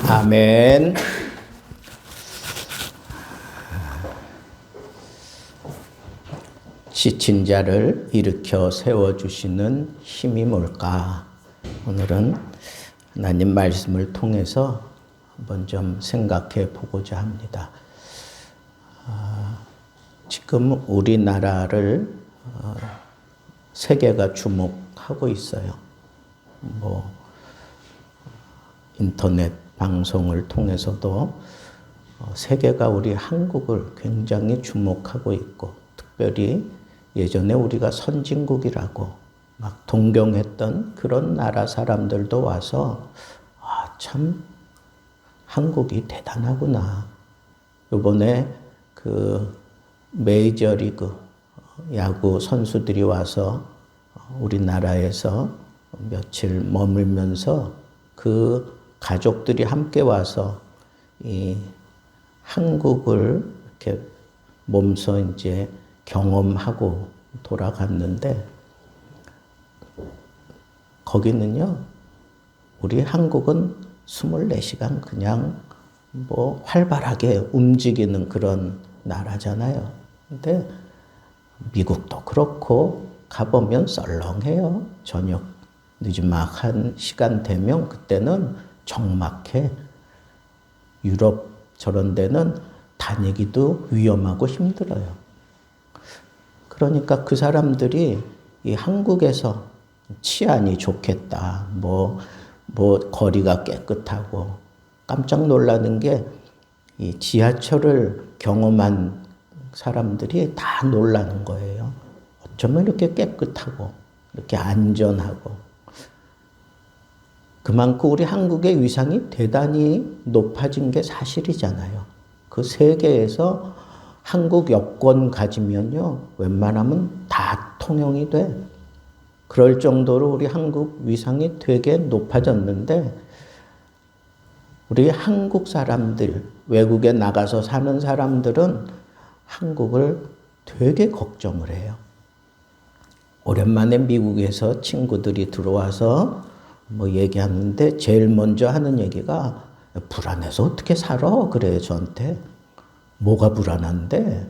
아멘. 지친 자를 일으켜 세워주시는 힘이 뭘까? 오늘은 하나님 말씀을 통해서 한번 좀 생각해 보고자 합니다. 지금 우리나라를 세계가 주목하고 있어요. 인터넷 방송을 통해서도 세계가 우리 한국을 굉장히 주목하고 있고, 특별히 예전에 우리가 선진국이라고 막 동경했던 그런 나라 사람들도 와서 참 한국이 대단하구나. 이번에 그 메이저리그 야구 선수들이 와서 우리나라에서 며칠 머물면서 그 가족들이 함께 와서 이 한국을 이렇게 몸소 이제 경험하고 돌아갔는데, 거기는요, 우리 한국은 24시간 그냥 활발하게 움직이는 그런 나라잖아요. 근데 미국도 그렇고 가보면 썰렁해요. 저녁 늦지막한 시간 되면 그때는 적막해. 유럽 저런 데는 다니기도 위험하고 힘들어요. 그러니까 그 사람들이 이 한국에서 치안이 좋겠다. 뭐 거리가 깨끗하고 깜짝 놀라는 게 이 지하철을 경험한 사람들이 다 놀라는 거예요. 어쩌면 이렇게 깨끗하고 이렇게 안전하고 그만큼 우리 한국의 위상이 대단히 높아진 게 사실이잖아요. 그 세계에서 한국 여권 가지면요, 웬만하면 다 통용이 돼. 그럴 정도로 우리 한국 위상이 되게 높아졌는데 우리 한국 사람들, 외국에 나가서 사는 사람들은 한국을 되게 걱정을 해요. 오랜만에 미국에서 친구들이 들어와서 뭐 얘기하는데 제일 먼저 하는 얘기가 불안해서 어떻게 살아? 그래요, 저한테. 뭐가 불안한데?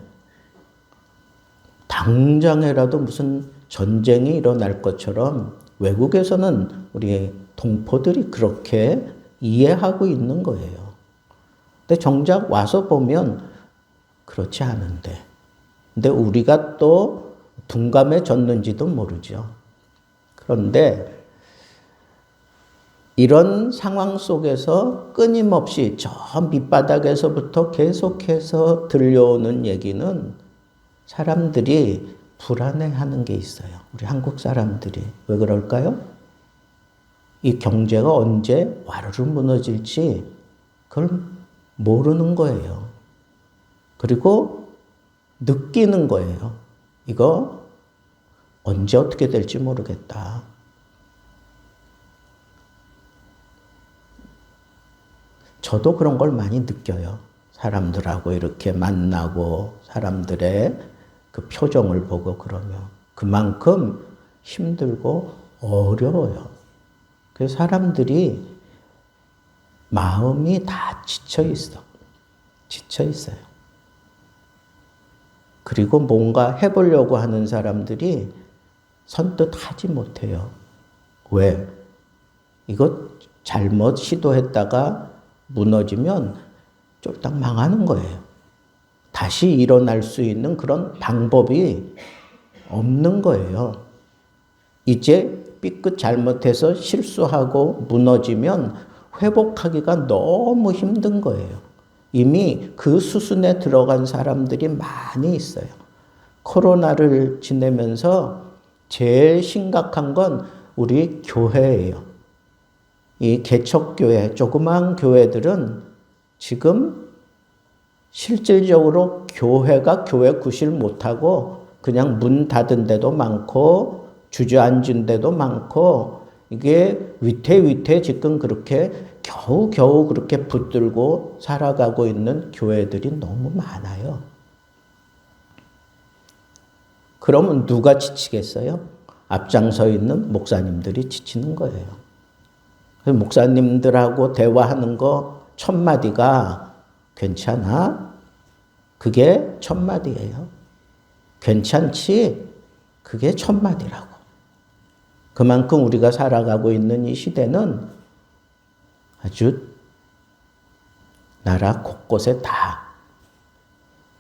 당장에라도 무슨 전쟁이 일어날 것처럼 외국에서는 우리 동포들이 그렇게 이해하고 있는 거예요. 근데 정작 와서 보면 그렇지 않은데. 근데 우리가 또 둔감해졌는지도 모르죠. 그런데 이런 상황 속에서 끊임없이 저 밑바닥에서부터 계속해서 들려오는 얘기는 사람들이 불안해하는 게 있어요. 우리 한국 사람들이. 왜 그럴까요? 이 경제가 언제 와르르 무너질지 그걸 모르는 거예요. 그리고 느끼는 거예요. 이거 언제 어떻게 될지 모르겠다. 저도 그런 걸 많이 느껴요. 사람들하고 이렇게 만나고 사람들의 그 표정을 보고 그러면 그만큼 힘들고 어려워요. 그래서 사람들이 마음이 다 지쳐 있어. 지쳐 있어요. 그리고 뭔가 해보려고 하는 사람들이 선뜻 하지 못해요. 왜? 이거 잘못 시도했다가 무너지면 쫄딱 망하는 거예요. 다시 일어날 수 있는 그런 방법이 없는 거예요. 이제 삐끗 잘못해서 실수하고 무너지면 회복하기가 너무 힘든 거예요. 이미 그 수순에 들어간 사람들이 많이 있어요. 코로나를 지내면서 제일 심각한 건 우리 교회예요. 이 개척교회, 조그만 교회들은 지금 실질적으로 교회가 교회 구실 못하고 그냥 문 닫은 데도 많고 주저앉은 데도 많고 이게 위태위태 지금 그렇게 겨우겨우 그렇게 붙들고 살아가고 있는 교회들이 너무 많아요. 그러면 누가 지치겠어요? 앞장서 있는 목사님들이 지치는 거예요. 목사님들하고 대화하는 거 첫 마디가 괜찮아? 그게 첫 마디예요. 괜찮지? 그게 첫 마디라고. 그만큼 우리가 살아가고 있는 이 시대는 아주 나라 곳곳에 다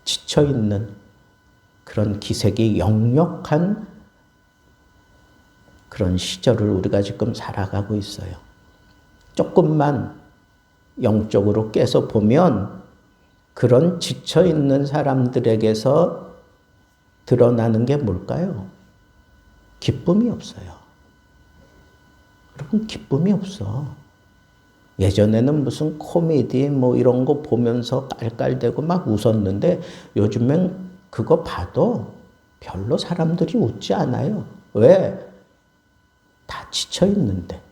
지쳐있는 그런 기색이 역력한 그런 시절을 우리가 지금 살아가고 있어요. 조금만 영적으로 깨서 보면 그런 지쳐있는 사람들에게서 드러나는 게 뭘까요? 기쁨이 없어요. 여러분, 기쁨이 없어. 예전에는 무슨 코미디 뭐 이런 거 보면서 깔깔대고 막 웃었는데 요즘엔 그거 봐도 별로 사람들이 웃지 않아요. 왜? 다 지쳐있는데.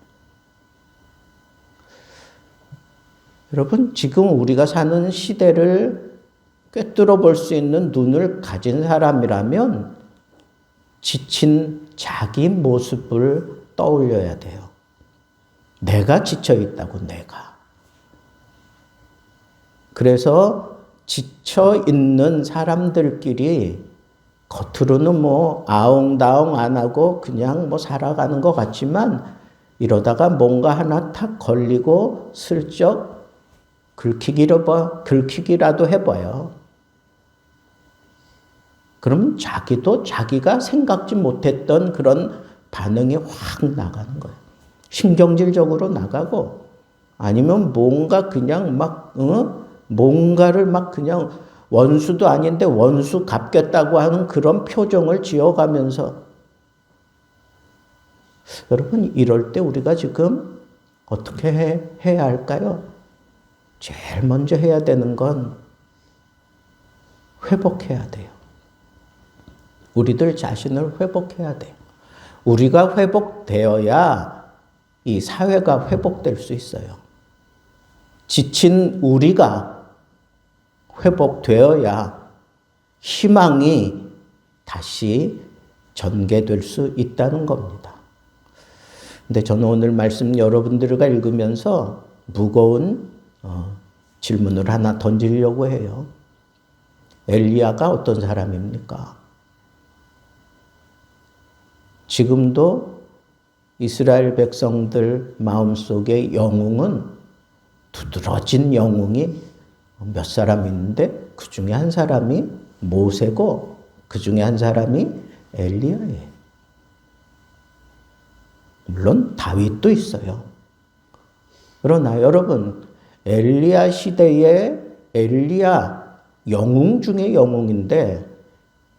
여러분, 지금 우리가 사는 시대를 꿰뚫어 볼 수 있는 눈을 가진 사람이라면 지친 자기 모습을 떠올려야 돼요. 내가 지쳐있다고, 내가. 그래서 지쳐있는 사람들끼리 겉으로는 뭐 아웅다웅 안 하고 그냥 뭐 살아가는 것 같지만 이러다가 뭔가 하나 탁 걸리고 슬쩍 긁히기라도 해봐요. 그럼 자기도 자기가 생각지 못했던 그런 반응이 확 나가는 거예요. 신경질적으로 나가고 아니면 뭔가 그냥 막 뭔가를 막 그냥 원수도 아닌데 원수 갚겠다고 하는 그런 표정을 지어가면서 여러분 이럴 때 우리가 지금 어떻게 해야 할까요? 제일 먼저 해야 되는 건 회복해야 돼요. 우리들 자신을 회복해야 돼요. 우리가 회복되어야 이 사회가 회복될 수 있어요. 지친 우리가 회복되어야 희망이 다시 전개될 수 있다는 겁니다. 근데 저는 오늘 말씀 여러분들과 읽으면서 무거운 질문을 하나 던지려고 해요. 엘리야가 어떤 사람입니까? 지금도 이스라엘 백성들 마음속에 영웅은 두드러진 영웅이 몇 사람 있는데 그 중에 한 사람이 모세고 그 중에 한 사람이 엘리야예요. 물론 다윗도 있어요. 그러나 여러분 엘리야 시대의 엘리야 영웅 중에 영웅인데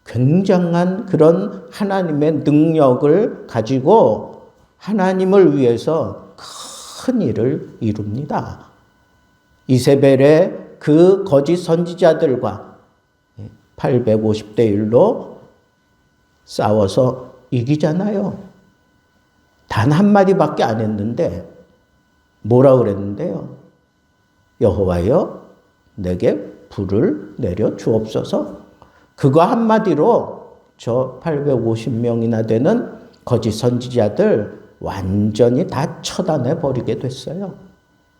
굉장한 그런 하나님의 능력을 가지고 하나님을 위해서 큰 일을 이룹니다. 이세벨의 그 거짓 선지자들과 850대 1로 싸워서 이기잖아요. 단 한마디밖에 안 했는데 뭐라 그랬는데요? 여호와여 내게 불을 내려 주옵소서. 그거 한마디로 저 850명이나 되는 거짓 선지자들 완전히 다 처단해 버리게 됐어요.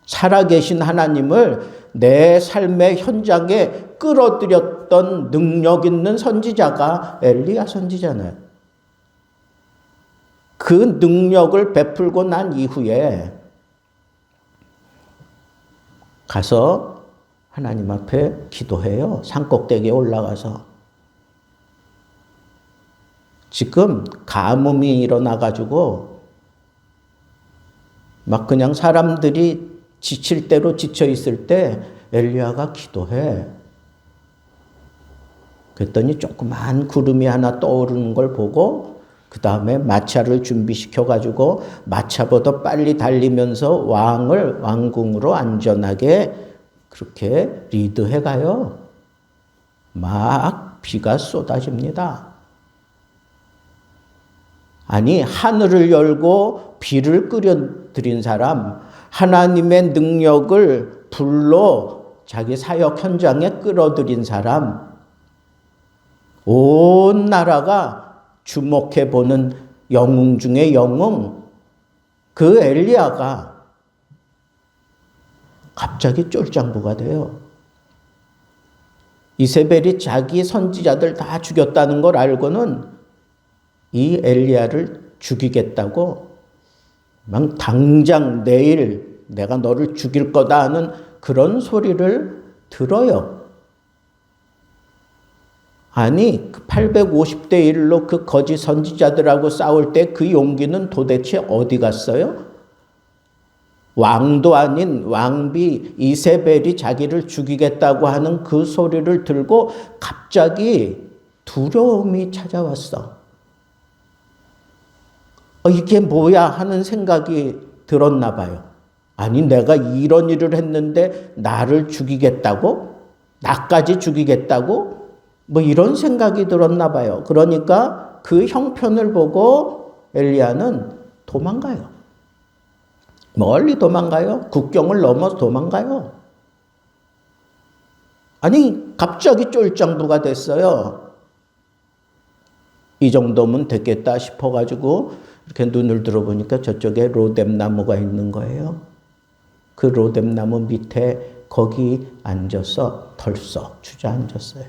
살아계신 하나님을 내 삶의 현장에 끌어들였던 능력 있는 선지자가 엘리야 선지자네요. 그 능력을 베풀고 난 이후에 가서 하나님 앞에 기도해요. 산꼭대기에 올라가서. 지금 가뭄이 일어나가지고 막 그냥 사람들이 지칠 대로 지쳐 있을 때 엘리야가 기도해. 그랬더니 조그만 구름이 하나 떠오르는 걸 보고 그 다음에 마차를 준비시켜가지고 마차보다 빨리 달리면서 왕궁으로 안전하게 그렇게 리드해 가요. 막 비가 쏟아집니다. 아니 하늘을 열고 비를 끓여들인 사람, 하나님의 능력을 불로 자기 사역 현장에 끌어들인 사람, 온 나라가 주목해보는 영웅 중에 영웅, 그 엘리야가 갑자기 쫄장부가 돼요. 이세벨이 자기 선지자들 다 죽였다는 걸 알고는 이 엘리야를 죽이겠다고 막 당장 내일 내가 너를 죽일 거다 하는 그런 소리를 들어요. 아니 850대 1로 그 거짓 선지자들하고 싸울 때 그 용기는 도대체 어디 갔어요? 왕도 아닌 왕비 이세벨이 자기를 죽이겠다고 하는 그 소리를 들고 갑자기 두려움이 찾아왔어. 이게 뭐야 하는 생각이 들었나 봐요. 아니 내가 이런 일을 했는데 나를 죽이겠다고? 나까지 죽이겠다고? 뭐 이런 생각이 들었나 봐요. 그러니까 그 형편을 보고 엘리야는 도망가요. 멀리 도망가요. 국경을 넘어 도망가요. 아니 갑자기 쫄장부가 됐어요. 이 정도면 됐겠다 싶어가지고 이렇게 눈을 들어보니까 저쪽에 로뎀나무가 있는 거예요. 그 로뎀나무 밑에 거기 앉아서 덜썩 주저앉았어요.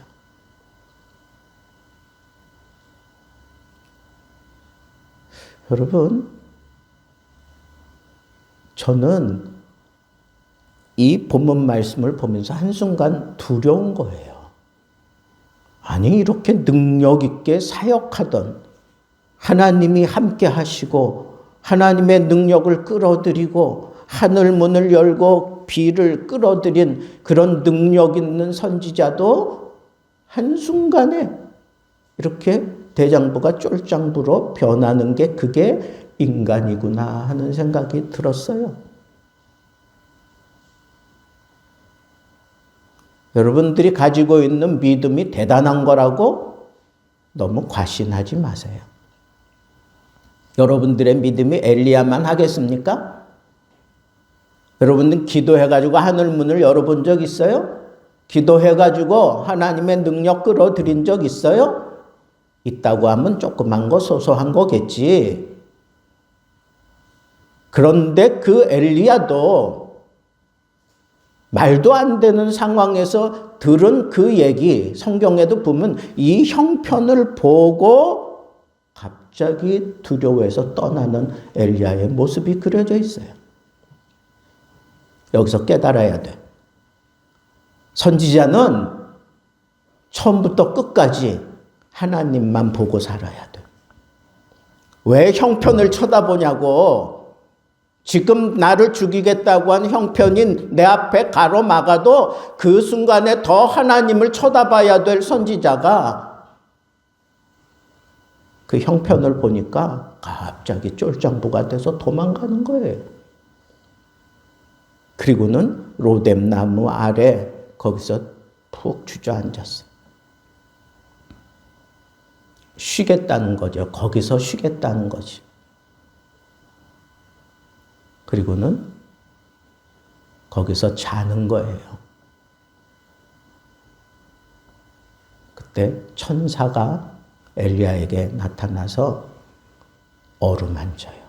여러분, 저는 이 본문 말씀을 보면서 한순간 두려운 거예요. 아니 이렇게 능력 있게 사역하던 하나님이 함께 하시고 하나님의 능력을 끌어들이고 하늘 문을 열고 비를 끌어들인 그런 능력 있는 선지자도 한순간에 이렇게 대장부가 쫄장부로 변하는 게 그게 인간이구나 하는 생각이 들었어요. 여러분들이 가지고 있는 믿음이 대단한 거라고 너무 과신하지 마세요. 여러분들의 믿음이 엘리야만 하겠습니까? 여러분들 기도해가지고 하늘 문을 열어본 적 있어요? 기도해가지고 하나님의 능력 끌어들인 적 있어요? 있다고 하면 조그만 거 소소한 거겠지. 그런데 그 엘리야도 말도 안 되는 상황에서 들은 그 얘기, 성경에도 보면 이 형편을 보고 갑자기 두려워해서 떠나는 엘리야의 모습이 그려져 있어요. 여기서 깨달아야 돼. 선지자는 처음부터 끝까지 하나님만 보고 살아야 돼. 왜 형편을 쳐다보냐고. 지금 나를 죽이겠다고 한 형편이 내 앞에 가로막아도 그 순간에 더 하나님을 쳐다봐야 될 선지자가 그 형편을 보니까 갑자기 쫄장부가 돼서 도망가는 거예요. 그리고는 로뎀나무 아래 거기서 푹 주저앉았어. 쉬겠다는 거죠. 거기서 쉬겠다는 거지. 그리고는 거기서 자는 거예요. 그때 천사가 엘리야에게 나타나서 어루만져요.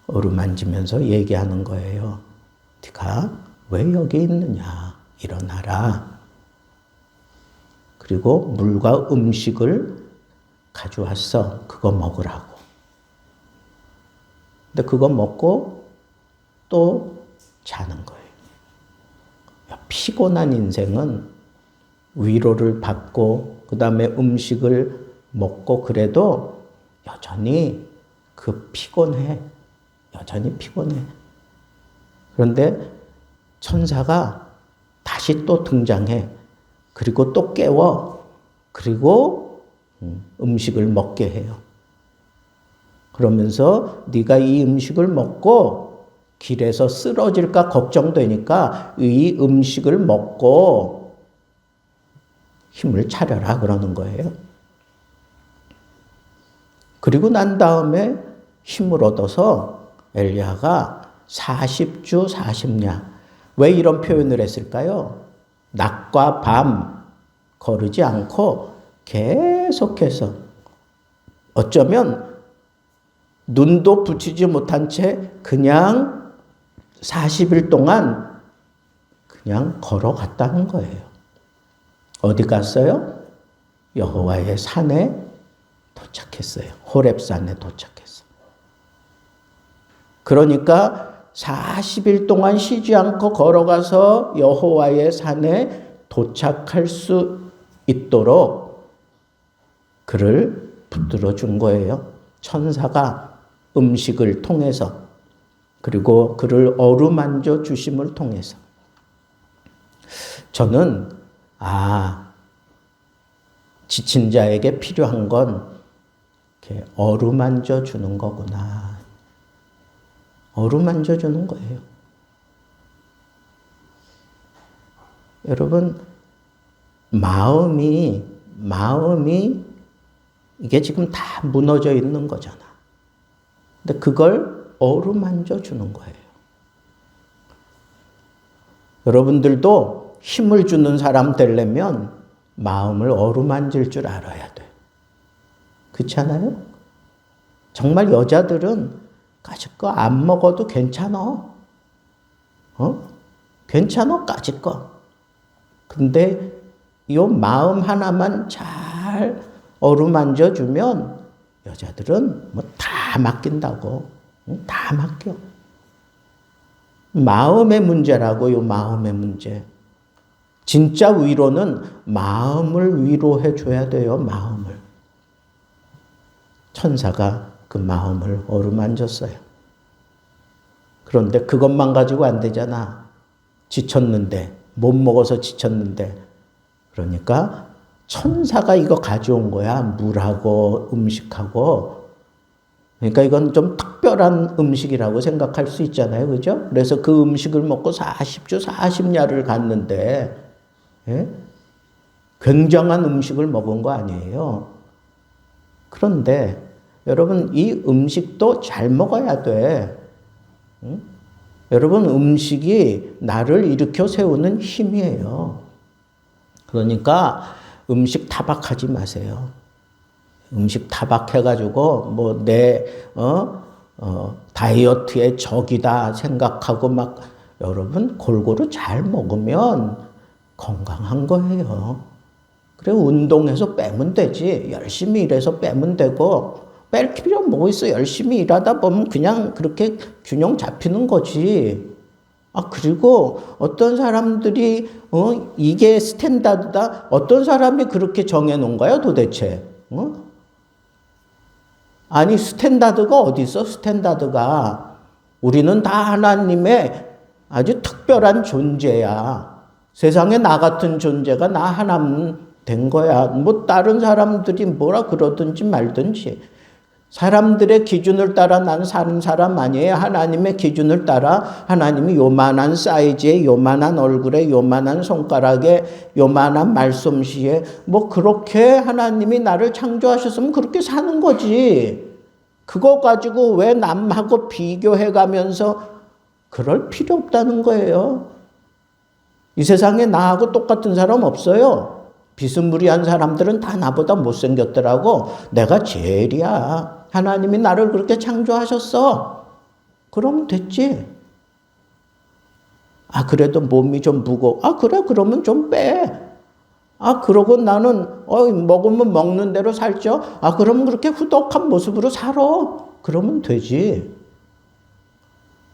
어루만지면서 얘기하는 거예요. 네가 왜 여기 있느냐? 일어나라. 그리고 물과 음식을 가져왔어. 그거 먹으라고. 근데 그거 먹고 또 자는 거예요. 피곤한 인생은 위로를 받고 그 다음에 음식을 먹고 그래도 여전히 피곤해. 여전히 피곤해. 그런데 천사가 다시 또 등장해. 그리고 또 깨워. 그리고 음식을 먹게 해요. 그러면서 네가 이 음식을 먹고 길에서 쓰러질까 걱정되니까 이 음식을 먹고 힘을 차려라 그러는 거예요. 그리고 난 다음에 힘을 얻어서 엘리야가 40주 40냐. 왜 이런 표현을 했을까요? 낮과 밤 거르지 않고 계속해서 어쩌면 눈도 붙이지 못한 채 그냥 40일 동안 그냥 걸어갔다는 거예요. 어디 갔어요? 여호와의 산에 도착했어요. 호렙산에 도착했어요. 그러니까 40일 동안 쉬지 않고 걸어가서 여호와의 산에 도착할 수 있도록 그를 붙들어 준 거예요. 천사가 음식을 통해서 그리고 그를 어루만져 주심을 통해서 저는 지친 자에게 필요한 건 이렇게 어루만져 주는 거구나. 어루만져 주는 거예요. 여러분 마음이 이게 지금 다 무너져 있는 거잖아. 근데 그걸 어루만져 주는 거예요. 여러분들도 힘을 주는 사람 되려면 마음을 어루만질 줄 알아야 돼. 그렇지 않아요? 정말 여자들은 까짓 거 안 먹어도 괜찮아. 괜찮아, 까짓 거. 근데 이 마음 하나만 잘 어루만져 주면 여자들은 뭐 다 맡긴다고. 다 맡겨. 마음의 문제라고, 요 마음의 문제. 진짜 위로는 마음을 위로해 줘야 돼요. 마음을. 천사가 그 마음을 어루만졌어요. 그런데 그것만 가지고 안 되잖아. 지쳤는데, 못 먹어서 지쳤는데. 그러니까 천사가 이거 가져온 거야. 물하고 음식하고. 그러니까 이건 좀 특별한 음식이라고 생각할 수 있잖아요. 그죠? 그래서 그 음식을 먹고 40주 40야를 갔는데, 예? 굉장한 음식을 먹은 거 아니에요. 그런데 여러분, 이 음식도 잘 먹어야 돼. 응? 여러분, 음식이 나를 일으켜 세우는 힘이에요. 그러니까 음식 타박하지 마세요. 음식 타박해가지고 뭐 내 다이어트의 적이다 생각하고 막 여러분 골고루 잘 먹으면 건강한 거예요. 그래 운동해서 빼면 되지. 열심히 일해서 빼면 되고 뺄 필요 뭐 있어. 열심히 일하다 보면 그냥 그렇게 균형 잡히는 거지. 그리고 어떤 사람들이 이게 스탠다드다. 어떤 사람이 그렇게 정해놓은 거야 도대체. 아니 스탠다드가 어디 있어? 스탠다드가. 우리는 다 하나님의 아주 특별한 존재야. 세상에 나 같은 존재가 나 하나면 된 거야. 뭐 다른 사람들이 뭐라 그러든지 말든지. 사람들의 기준을 따라 난 사는 사람 아니에요. 하나님의 기준을 따라 하나님이 요만한 사이즈에 요만한 얼굴에 요만한 손가락에 요만한 말솜씨에 뭐 그렇게 하나님이 나를 창조하셨으면 그렇게 사는 거지. 그거 가지고 왜 남하고 비교해 가면서 그럴 필요 없다는 거예요. 이 세상에 나하고 똑같은 사람 없어요. 비스무리한 사람들은 다 나보다 못생겼더라고. 내가 제일이야. 하나님이 나를 그렇게 창조하셨어. 그럼 됐지. 그래도 몸이 좀 무거워. 그래, 그러면 좀 빼. 그러고 나는, 먹으면 먹는 대로 살쪄. 그러면 그렇게 후덕한 모습으로 살아. 그러면 되지.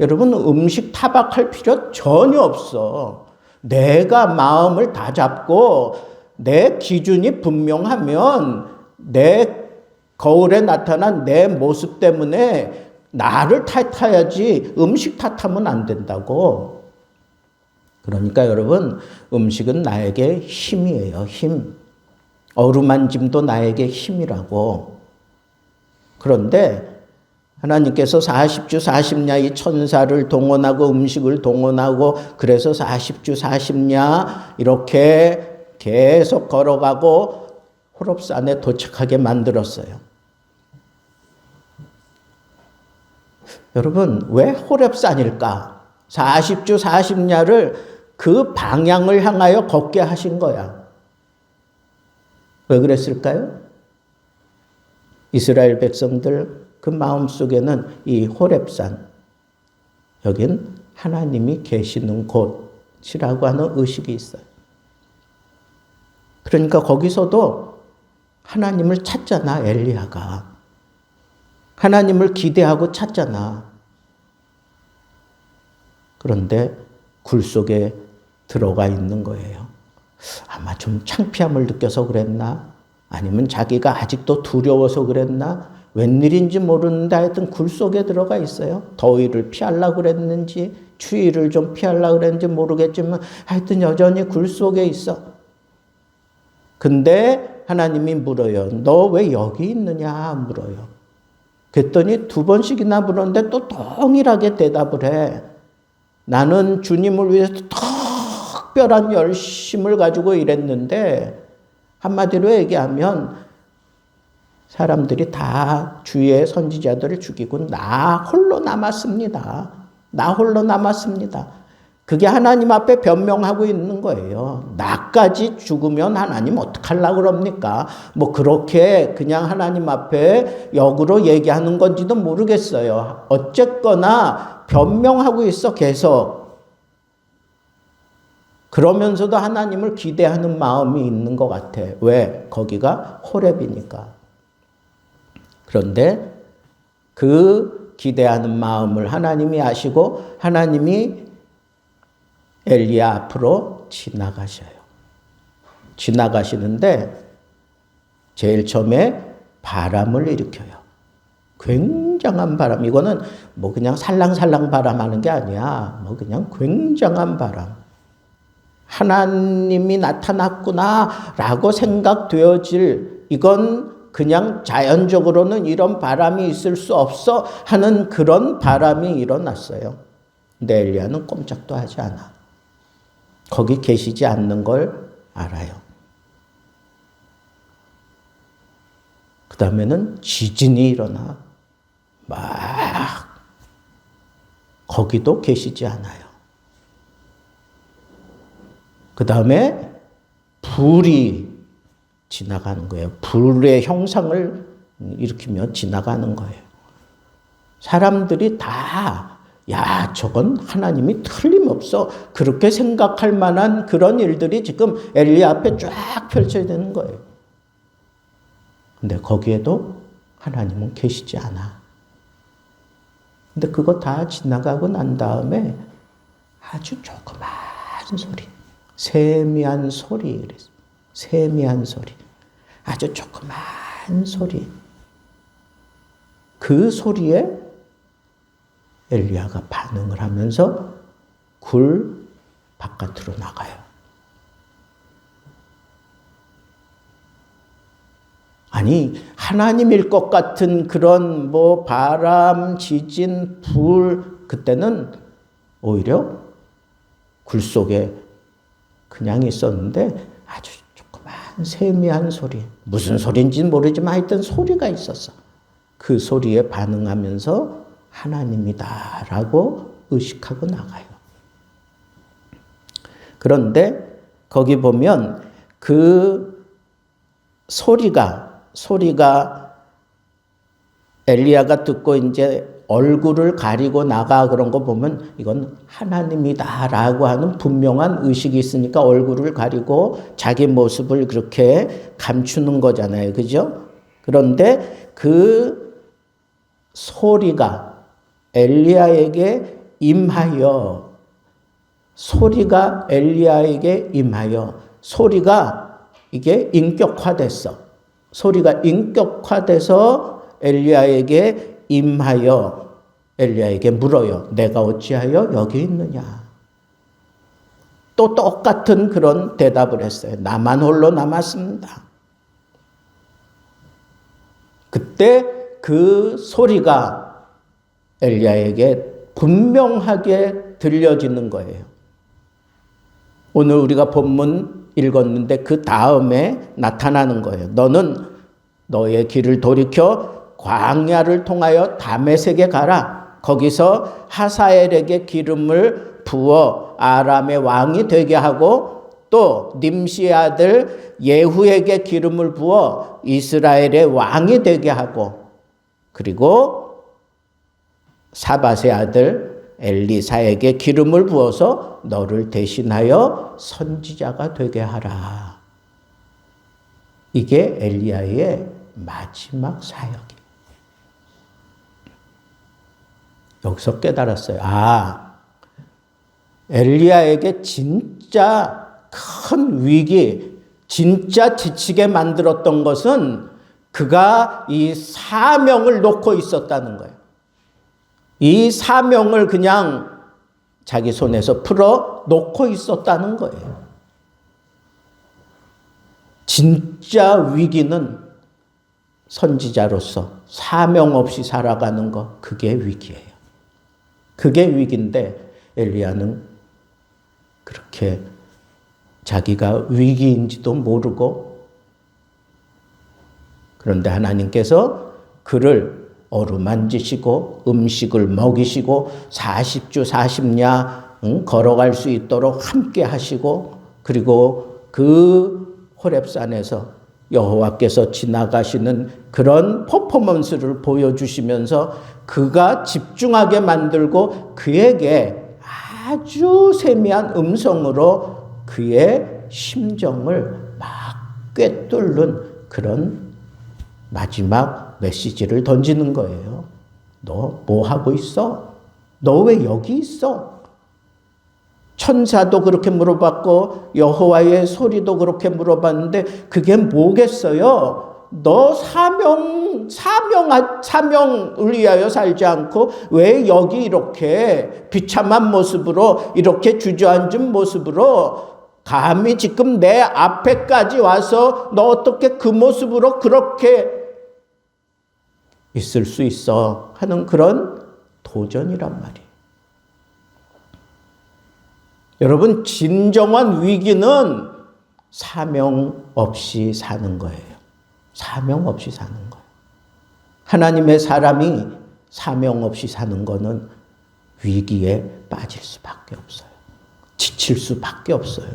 여러분, 음식 타박할 필요 전혀 없어. 내가 마음을 다 잡고, 내 기준이 분명하면, 내 거울에 나타난 내 모습 때문에 나를 탓해야지 음식 탓하면 안 된다고. 그러니까 여러분, 음식은 나에게 힘이에요. 힘. 어루만짐도 나에게 힘이라고. 그런데 하나님께서 40주 40야 이 천사를 동원하고 음식을 동원하고 그래서 40주 40야 이렇게 계속 걸어가고 호렙산에 도착하게 만들었어요. 여러분, 왜 호렙산일까? 40주 40야를 그 방향을 향하여 걷게 하신 거야. 왜 그랬을까요? 이스라엘 백성들 그 마음속에는 이 호렙산, 여긴 하나님이 계시는 곳이라고 하는 의식이 있어요. 그러니까 거기서도 하나님을 찾잖아, 엘리야가. 하나님을 기대하고 찾잖아. 그런데 굴 속에 들어가 있는 거예요. 아마 좀 창피함을 느껴서 그랬나? 아니면 자기가 아직도 두려워서 그랬나? 웬일인지 모르는데 하여튼 굴 속에 들어가 있어요. 더위를 피하려고 그랬는지 추위를 좀 피하려고 그랬는지 모르겠지만 하여튼 여전히 굴 속에 있어. 근데 하나님이 물어요. 너 왜 여기 있느냐 물어요. 그랬더니 2번씩이나 물었는데 또 동일하게 대답을 해. 나는 주님을 위해서 특별한 열심을 가지고 일했는데 한마디로 얘기하면 사람들이 다 주의 선지자들을 죽이고 나 홀로 남았습니다. 나 홀로 남았습니다. 그게 하나님 앞에 변명하고 있는 거예요. 나까지 죽으면 하나님 어떡하려고 그럽니까? 뭐 그렇게 그냥 하나님 앞에 역으로 얘기하는 건지도 모르겠어요. 어쨌거나 변명하고 있어 계속. 그러면서도 하나님을 기대하는 마음이 있는 것 같아. 왜? 거기가 호렙이니까. 그런데 그 기대하는 마음을 하나님이 아시고 하나님이 엘리야 앞으로 지나가셔요. 지나가시는데 제일 처음에 바람을 일으켜요. 굉장한 바람. 이거는 뭐 그냥 살랑살랑 바람 하는 게 아니야. 뭐 그냥 굉장한 바람. 하나님이 나타났구나라고 생각되어질, 이건 그냥 자연적으로는 이런 바람이 있을 수 없어 하는 그런 바람이 일어났어요. 근데 엘리야는 꼼짝도 하지 않아. 거기 계시지 않는 걸 알아요. 그 다음에는 지진이 일어나. 막 거기도 계시지 않아요. 그 다음에 불이 지나가는 거예요. 불의 형상을 일으키며 지나가는 거예요. 사람들이 다, 야, 저건 하나님이 틀림없어, 그렇게 생각할 만한 그런 일들이 지금 엘리야 앞에 쫙 펼쳐지는 거예요. 근데 거기에도 하나님은 계시지 않아. 근데 그거 다 지나가고 난 다음에 아주 조그만 소리, 세미한 소리, 그랬어. 세미한 소리, 아주 조그만 소리. 그 소리에 엘리야가 반응을 하면서 굴 바깥으로 나가요. 아니, 하나님일 것 같은 그런 뭐 바람, 지진, 불, 그때는 오히려 굴 속에 그냥 있었는데 아주 조그만 세미한 소리, 무슨 소리인지는 모르지만 하여튼 소리가 있었어. 그 소리에 반응하면서 하나님이다라고 의식하고 나가요. 그런데 거기 보면 그 소리가 엘리야가 듣고 이제 얼굴을 가리고 나가 그런 거 보면 이건 하나님이다라고 하는 분명한 의식이 있으니까 얼굴을 가리고 자기 모습을 그렇게 감추는 거잖아요. 그죠? 그런데 그 소리가 엘리야에게 임하여, 소리가 엘리야에게 임하여, 소리가 이게 인격화됐어. 소리가 인격화돼서 엘리야에게 임하여 엘리야에게 물어요. 내가 어찌하여 여기 있느냐. 또 똑같은 그런 대답을 했어요. 나만 홀로 남았습니다. 그때 그 소리가 엘리야에게 분명하게 들려지는 거예요. 오늘 우리가 본문 읽었는데 그 다음에 나타나는 거예요. 너는 너의 길을 돌이켜 광야를 통하여 다메섹에 가라. 거기서 하사엘에게 기름을 부어 아람의 왕이 되게 하고 또 님시의 아들 예후에게 기름을 부어 이스라엘의 왕이 되게 하고 그리고 사밧의 아들 엘리사에게 기름을 부어서 너를 대신하여 선지자가 되게 하라. 이게 엘리야의 마지막 사역이에요. 여기서 깨달았어요. 아, 엘리야에게 진짜 큰 위기, 진짜 지치게 만들었던 것은 그가 이 사명을 놓고 있었다는 거예요. 이 사명을 그냥 자기 손에서 풀어 놓고 있었다는 거예요. 진짜 위기는 선지자로서 사명 없이 살아가는 것, 그게 위기예요. 그게 위기인데 엘리야는 그렇게 자기가 위기인지도 모르고, 그런데 하나님께서 그를 어루만지시고 음식을 먹이시고 40주 40야 걸어갈 수 있도록 함께 하시고, 그리고 그 호렙산에서 여호와께서 지나가시는 그런 퍼포먼스를 보여주시면서 그가 집중하게 만들고 그에게 아주 세미한 음성으로 그의 심정을 막 꿰뚫는 그런 마지막 메시지를 던지는 거예요. 너 뭐 하고 있어? 너 왜 여기 있어? 천사도 그렇게 물어봤고 여호와의 소리도 그렇게 물어봤는데 그게 뭐겠어요? 너 사명을 위하여 살지 않고 왜 여기 이렇게 비참한 모습으로 이렇게 주저앉은 모습으로 감히 지금 내 앞에까지 와서 너 어떻게 그 모습으로 그렇게 있을 수 있어? 하는 그런 도전이란 말이에요. 여러분, 진정한 위기는 사명 없이 사는 거예요. 사명 없이 사는 거예요. 하나님의 사람이 사명 없이 사는 거는 위기에 빠질 수밖에 없어요. 지칠 수밖에 없어요.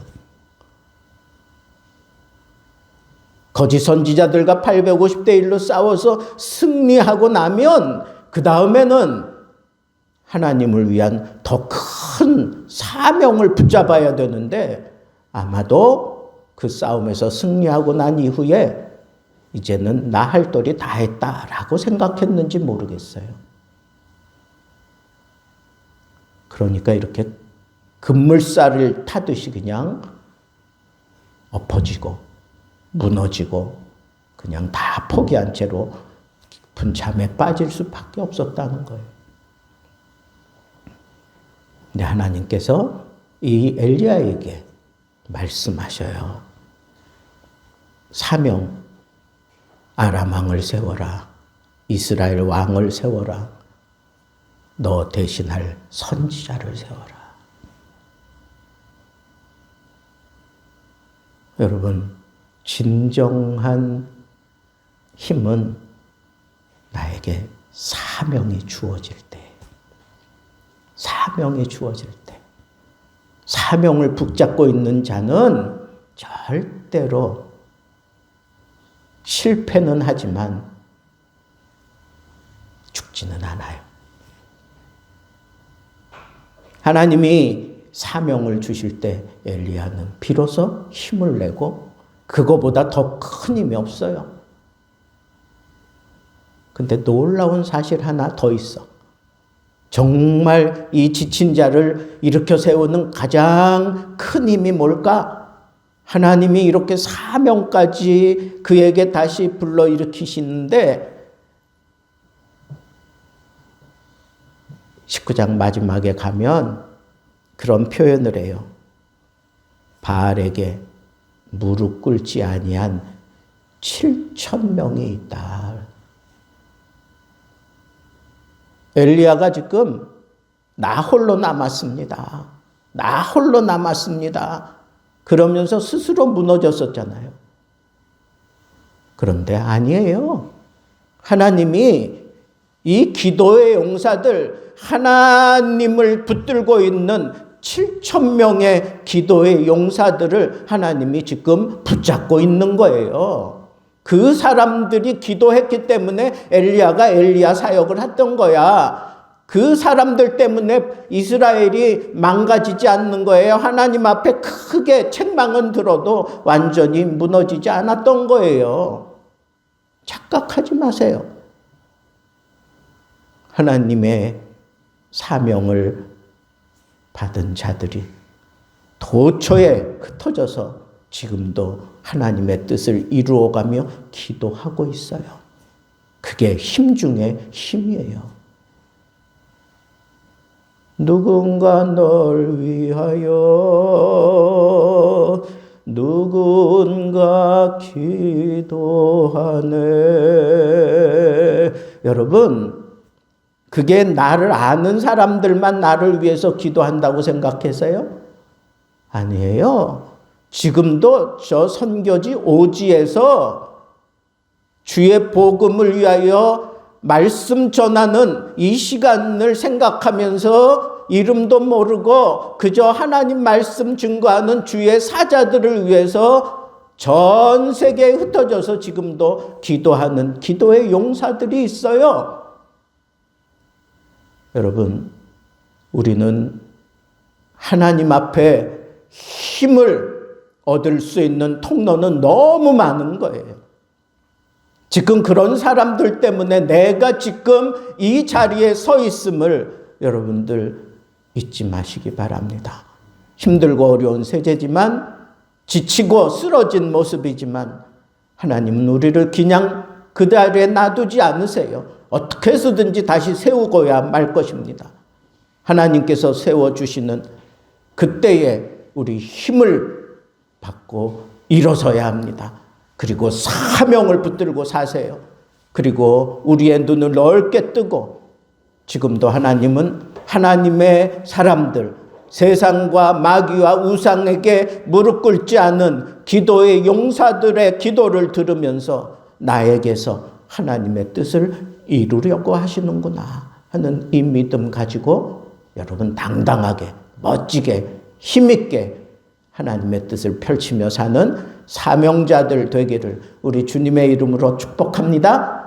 거짓 선지자들과 850대 1로 싸워서 승리하고 나면 그 다음에는 하나님을 위한 더 큰 사명을 붙잡아야 되는데 아마도 그 싸움에서 승리하고 난 이후에 이제는 나 할 도리 다 했다라고 생각했는지 모르겠어요. 그러니까 이렇게 급물살을 타듯이 그냥 엎어지고 무너지고 그냥 다 포기한 채로 깊은 잠에 빠질 수밖에 없었다는 거예요. 근데 하나님께서 이 엘리야에게 말씀하셔요. 사명, 아람 왕을 세워라. 이스라엘 왕을 세워라. 너 대신할 선지자를 세워라. 여러분, 진정한 힘은 나에게 사명이 주어질 때, 사명이 주어질 때, 사명을 붙잡고 있는 자는 절대로 실패는 하지만 죽지는 않아요. 하나님이 사명을 주실 때 엘리야는 비로소 힘을 내고 그거보다 더 큰 힘이 없어요. 근데 놀라운 사실 하나 더 있어. 정말 이 지친 자를 일으켜 세우는 가장 큰 힘이 뭘까? 하나님이 이렇게 사명까지 그에게 다시 불러일으키시는데 19장 마지막에 가면 그런 표현을 해요. 바알에게 무릎 꿇지 아니한 7,000명이 있다. 엘리야가 지금 나 홀로 남았습니다. 나 홀로 남았습니다. 그러면서 스스로 무너졌었잖아요. 그런데 아니에요. 하나님이 이 기도의 용사들, 하나님을 붙들고 있는 7,000명의 기도의 용사들을 하나님이 지금 붙잡고 있는 거예요. 그 사람들이 기도했기 때문에 엘리야가 엘리야 사역을 했던 거야. 그 사람들 때문에 이스라엘이 망가지지 않는 거예요. 하나님 앞에 크게 책망은 들어도 완전히 무너지지 않았던 거예요. 착각하지 마세요. 하나님의 사명을 받은 자들이 도처에 흩어져서 지금도 하나님의 뜻을 이루어가며 기도하고 있어요. 그게 힘 중에 힘이에요. 누군가 널 위하여 누군가 기도하네. 여러분, 그게 나를 아는 사람들만 나를 위해서 기도한다고 생각해서요? 아니에요. 지금도 저 선교지 오지에서 주의 복음을 위하여 말씀 전하는 이 시간을 생각하면서 이름도 모르고 그저 하나님 말씀 증거하는 주의 사자들을 위해서 전 세계에 흩어져서 지금도 기도하는 기도의 용사들이 있어요. 여러분, 우리는 하나님 앞에 힘을 얻을 수 있는 통로는 너무 많은 거예요. 지금 그런 사람들 때문에 내가 지금 이 자리에 서 있음을 여러분들 잊지 마시기 바랍니다. 힘들고 어려운 세대지만 지치고 쓰러진 모습이지만 하나님은 우리를 그냥 그 자리에 놔두지 않으세요. 어떻게 해서든지 다시 세우고야 말 것입니다. 하나님께서 세워주시는 그때에 우리 힘을 받고 일어서야 합니다. 그리고 사명을 붙들고 사세요. 그리고 우리의 눈을 넓게 뜨고 지금도 하나님은 하나님의 사람들, 세상과 마귀와 우상에게 무릎 꿇지 않은 기도의 용사들의 기도를 들으면서 나에게서 하나님의 뜻을 이루려고 하시는구나 하는 이 믿음 가지고 여러분 당당하게 멋지게 힘있게 하나님의 뜻을 펼치며 사는 사명자들 되기를 우리 주님의 이름으로 축복합니다.